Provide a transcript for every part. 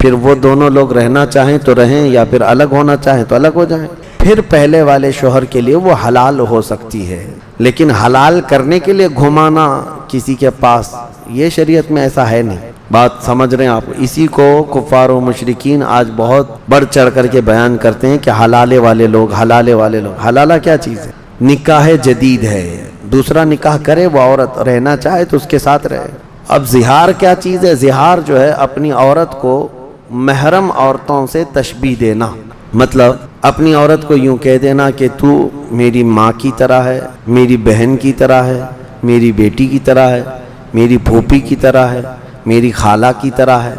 پھر وہ دونوں لوگ رہنا چاہیں تو رہیں یا پھر الگ ہونا چاہیں تو الگ ہو جائیں، پھر پہلے والے شوہر کے لیے وہ حلال ہو سکتی ہے۔ لیکن حلال کرنے کے لیے گھمانا کسی کے پاس، یہ شریعت میں ایسا ہے نہیں۔ بات سمجھ رہے ہیں آپ؟ اسی کو کفار و مشرکین آج بہت بڑھ چڑھ کر کے بیان کرتے ہیں کہ حلالے والے لوگ، حلالے والے لوگ۔ حلالہ کیا چیز ہے؟ نکاح جدید ہے، دوسرا نکاح کرے وہ عورت، رہنا چاہے تو اس کے ساتھ رہے۔ اب زہار کیا چیز ہے؟ زہار جو ہے اپنی عورت کو محرم عورتوں سے تشبیہ دینا، مطلب اپنی عورت کو یوں کہہ دینا کہ تو میری ماں کی طرح ہے، میری بہن کی طرح ہے، میری بیٹی کی طرح ہے، میری پھوپھی کی طرح ہے، میری خالہ کی طرح ہے۔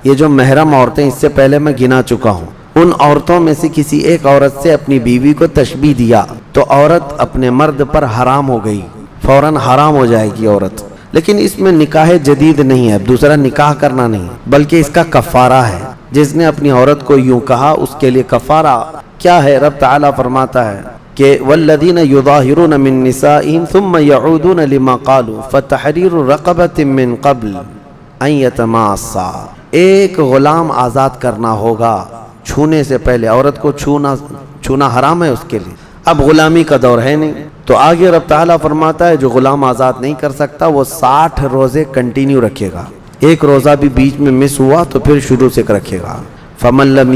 یہ جو محرم عورتیں اس سے پہلے میں گنا چکا ہوں، ان عورتوں میں سے کسی ایک عورت سے اپنی بیوی کو تشبیہ دیا تو عورت اپنے مرد پر حرام ہو گئی، فوراً حرام ہو جائے گی عورت۔ لیکن اس میں نکاح جدید نہیں ہے، دوسرا نکاح کرنا نہیں، بلکہ اس کا کفارہ ہے۔ جس نے اپنی عورت کو یوں کہا اس کے لیے کفارہ کیا ہے؟ رب تعالیٰ فرماتا ہے کہ والذین یظاہرون من نسائہم ثم یعودون لما قالوا فتحریر رقبۃ من قبل ان یتماسا۔ ایک غلام آزاد کرنا ہوگا چھونے سے پہلے، عورت کو چھونا حرام ہے اس کے لیے۔ اب غلامی کا دور ہے نہیں، تو آگے رب تعالیٰ فرماتا ہے جو غلام آزاد نہیں کر سکتا وہ 60 روزے کنٹینیو رکھے گا، ایک روزہ بھی بیچ میں مس ہوا تو پھر شروع سے رکھے گا۔ فمن لم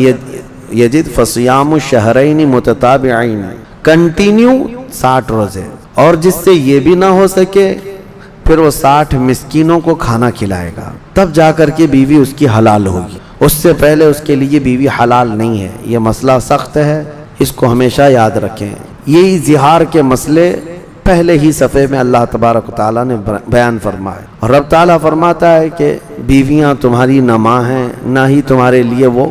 یجد فصیام الشہرین متتابعین، کنٹینیو 60 روزے۔ اور جس سے یہ بھی نہ ہو سکے پھر وہ 60 مسکینوں کو کھانا کھلائے گا، تب جا کر کے بیوی اس کی حلال ہوگی، اس سے پہلے اس کے لیے بیوی حلال نہیں ہے۔ یہ مسئلہ سخت ہے، اس کو ہمیشہ یاد رکھیں۔ یہی زہار کے مسئلے پہلے ہی صفحے میں اللہ تبارک و تعالیٰ نے بیان فرمائے، اور رب تعالیٰ فرماتا ہے کہ بیویاں تمہاری نہ ماں ہیں نہ ہی تمہارے لیے وہ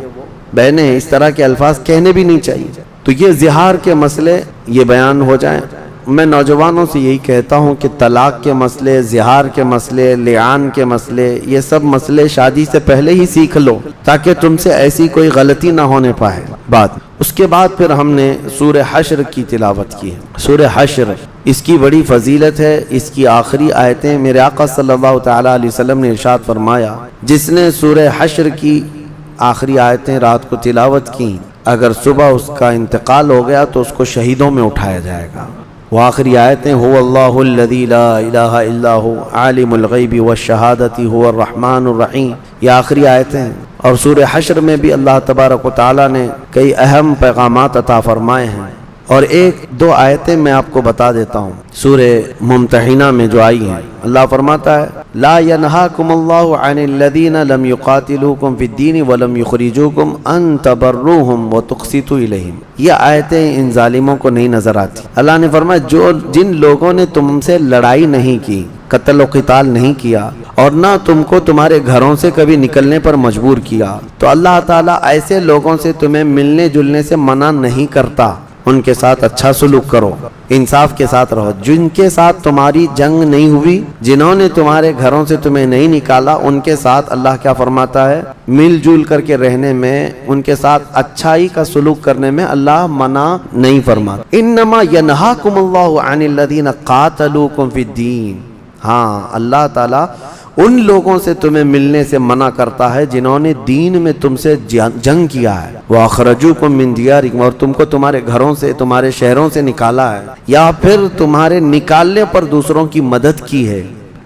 بہنیں ہیں، اس طرح کے الفاظ کہنے بھی نہیں چاہیے۔ تو یہ زہار کے مسئلے یہ بیان ہو جائیں۔ میں نوجوانوں سے یہی کہتا ہوں کہ طلاق کے مسئلے، زہار کے مسئلے، لعان کے مسئلے، یہ سب مسئلے شادی سے پہلے ہی سیکھ لو تاکہ تم سے ایسی کوئی غلطی نہ ہونے پائے بات۔ اس کے بعد پھر ہم نے سورہ حشر کی تلاوت کی ہے۔ سورہ حشر، اس کی بڑی فضیلت ہے۔ اس کی آخری آیتیں میرے آقا صلی اللہ تعالیٰ علیہ وسلم نے ارشاد فرمایا، جس نے سورہ حشر کی آخری آیتیں رات کو تلاوت کی، اگر صبح اس کا انتقال ہو گیا تو اس کو شہیدوں میں اٹھایا جائے گا۔ وہ آخری آیتیں هو اللہ الذی لا الہ الا هو عالم الغیب والشہادۃ هو الرحمن الرحیم، یہ آخری آیتیں ہیں۔ اور سورہ حشر میں بھی اللہ تبارک و تعالیٰ نے کئی اہم پیغامات عطا فرمائے ہیں، اور ایک دو آیتیں میں آپ کو بتا دیتا ہوں۔ سورہ ممتحنہ میں جو آئی ہیں، اللہ فرماتا ہے لا ینہاکم اللہ عن الذین لم یقاتلوکم فی الدین ولم یخرجوکم ان تبروہم وتقسطوا الیہم۔ یہ آیتیں ان ظالموں کو نہیں نظر آتی۔ اللہ نے فرمایا جن لوگوں نے تم سے لڑائی نہیں کی، قتل و قتال نہیں کیا، اور نہ تم کو تمہارے گھروں سے کبھی نکلنے پر مجبور کیا، تو اللہ تعالیٰ ایسے لوگوں سے تمہیں ملنے جلنے سے منع نہیں کرتا۔ ان کے ساتھ اچھا سلوک کرو، انصاف کے ساتھ رہو۔ جن کے ساتھ تمہاری جنگ نہیں ہوئی، جنہوں نے تمہارے گھروں سے تمہیں نہیں نکالا، ان کے ساتھ اللہ کیا فرماتا ہے؟ مل جل کر کے رہنے میں، ان کے ساتھ اچھائی کا سلوک کرنے میں اللہ منع نہیں فرماتا۔ انما ینہاکم اللہ عن الذین قاتلوکم فی الدین، ہاں اللہ تعالیٰ ان لوگوں سے تمہیں ملنے سے منع کرتا ہے جنہوں نے دین میں تم سے جنگ کیا ہے، وَأَخْرَجُوكُم مِّن دِيَارِكُمْ، اور تم کو تمہارے گھروں سے، تمہارے شہروں سے نکالا ہے، یا پھر تمہارے نکالنے پر دوسروں کی مدد کی ہے۔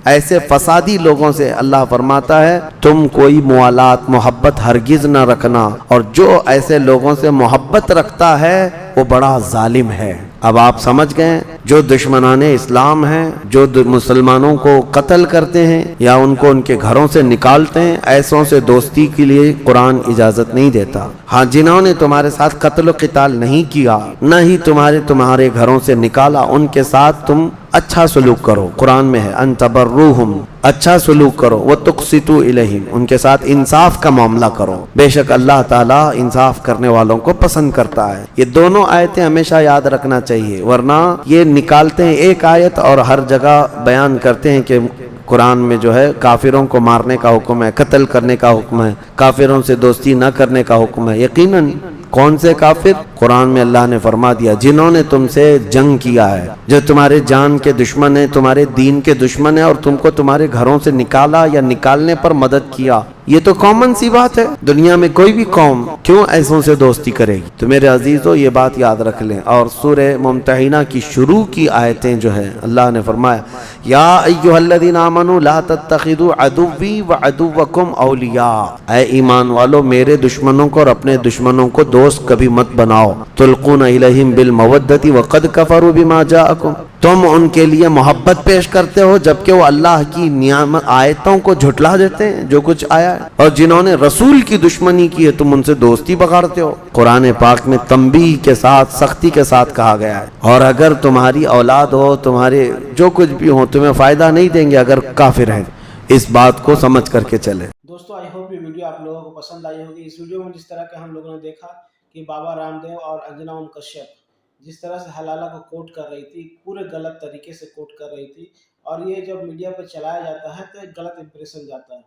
ایسے فسادی لوگوں سے اللہ فرماتا ہے تم کوئی موالات، محبت ہرگز نہ رکھنا، اور جو ایسے لوگوں سے محبت رکھتا ہے وہ بڑا ظالم ہے۔ اب آپ سمجھ گئے، جو دشمنان اسلام ہیں، جو مسلمانوں کو قتل کرتے ہیں یا ان کو ان کے گھروں سے نکالتے ہیں، ایسوں سے دوستی کے لیے قرآن اجازت نہیں دیتا۔ ہاں جنہوں نے تمہارے ساتھ قتل و قتال نہیں کیا، نہ ہی تمہارے گھروں سے نکالا، ان کے ساتھ تم اچھا سلوک کرو۔ قرآن میں ہے ان تبروہم، اچھا سلوک کرو، وتقسطوا الیہم، ان کے ساتھ انصاف کا معاملہ کرو، بے شک اللہ تعالیٰ انصاف کرنے والوں کو پسند کرتا ہے۔ یہ دونوں آیتیں ہمیشہ یاد رکھنا چاہیے، ورنہ یہ نکالتے ہیں ایک آیت اور ہر جگہ بیان کرتے ہیں کہ قرآن میں جو ہے کافروں کو مارنے کا حکم ہے، قتل کرنے کا حکم ہے، کافروں سے دوستی نہ کرنے کا حکم ہے۔ یقیناً کون سے کافر؟ قرآن میں اللہ نے فرما دیا جنہوں نے تم سے جنگ کیا ہے، جو تمہارے جان کے دشمن ہیں، تمہارے دین کے دشمن ہیں، اور تم کو تمہارے گھروں سے نکالا یا نکالنے پر مدد کیا، یہ تو کامن سی بات ہے، دنیا میں کوئی بھی قوم کیوں ایسوں سے دوستی کرے گی؟ تو میرے عزیزو یہ بات یاد رکھ لیں. اور سورہ ممتحنہ کی شروع کی آیتیں جو ہیں اللہ نے فرمایا یا ایھا الذین آمنوا لا تتخذوا عدوی وعدوکم اولیاء، اے ایمان والو میرے دشمنوں کو اور اپنے دشمنوں کو دوست کبھی مت بناؤ. تلقون الیہم بالمودۃ وقد کفروا بما جاءکم، تم ان کے لیے محبت پیش کرتے ہو جبکہ وہ اللہ کی نعمت آیتوں کو جھٹلا دیتے ہیں جو کچھ آیا ہے، اور جنہوں نے رسول کی دشمنی کی ہے تم ان سے دوستی بگاڑتے ہو. قرآن پاک میں تنبیہ کے ساتھ سختی کے ساتھ کہا گیا ہے، اور اگر تمہاری اولاد ہو، تمہارے جو کچھ بھی ہو، تمہیں فائدہ نہیں دیں گے اگر کافر ہیں. اس بات کو سمجھ کر کے چلیں. دوستو آئی ہوپ یہ ویڈیو آپ لوگوں کو پسند آئی ہوگی. اس ویڈیو میں جس طرح کہ ہم لوگوں نے دیکھا کہ بابا رام دیو اور انجنا اوم کشیپ جس طرح سے حلالہ کو کوٹ کر رہی تھی، پورے غلط طریقے سے کوٹ کر رہی تھی، اور یہ جب میڈیا پہ چلایا جاتا ہے تو ایک غلط امپریشن جاتا ہے.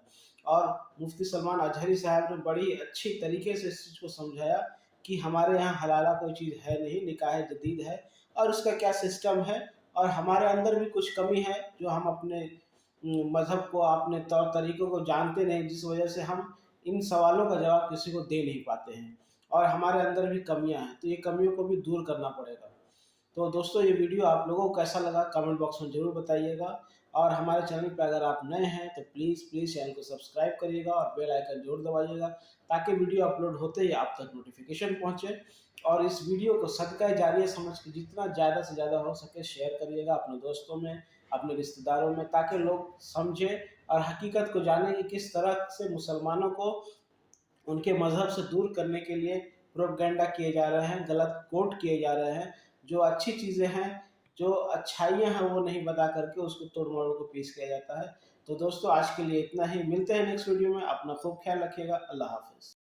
اور مفتی سلمان اجہری صاحب نے بڑی اچھی طریقے سے اس چیز کو سمجھایا کہ ہمارے یہاں حلالہ کوئی چیز ہے نہیں، نکاح جدید ہے اور اس کا کیا سسٹم ہے، اور ہمارے اندر بھی کچھ کمی ہے جو ہم اپنے مذہب کو، اپنے طور طریقوں کو جانتے نہیں، جس وجہ سے ہم ان سوالوں کا جواب کسی کو دے نہیں پاتے ہیں، اور ہمارے اندر بھی کمیاں ہیں، تو یہ کمیوں کو بھی دور کرنا پڑے گا. تو دوستو یہ ویڈیو آپ لوگوں کو کیسا لگا کمنٹ باکس میں ضرور بتائیے گا، اور ہمارے چینل پہ اگر آپ نئے ہیں تو پلیز چینل کو سبسکرائب کریے گا اور بیل آئیکن ضرور دبائیے گا تاکہ ویڈیو اپلوڈ ہوتے ہی آپ تک نوٹیفیکیشن پہنچے. اور اس ویڈیو کو صدقہ جاریہ سمجھ کے جتنا زیادہ سے زیادہ ہو سکے شیئر کریے گا اپنے دوستوں میں، اپنے رشتہ داروں میں، تاکہ لوگ سمجھے اور حقیقت کو جانیں کہ کس طرح سے مسلمانوں کو ان کے مذہب سے دور کرنے کے لیے پروپیگنڈا کیے جا رہے ہیں، غلط کوٹ کیے جا رہے ہیں. جو اچھی چیزیں ہیں، جو اچھائیاں ہیں وہ نہیں بتا کر کے اس کو توڑ موڑ کو پیش کیا جاتا ہے. تو دوستو آج کے لیے اتنا ہی، ملتے ہیں نیکسٹ ویڈیو میں. اپنا خوب خیال رکھیے گا. اللہ حافظ.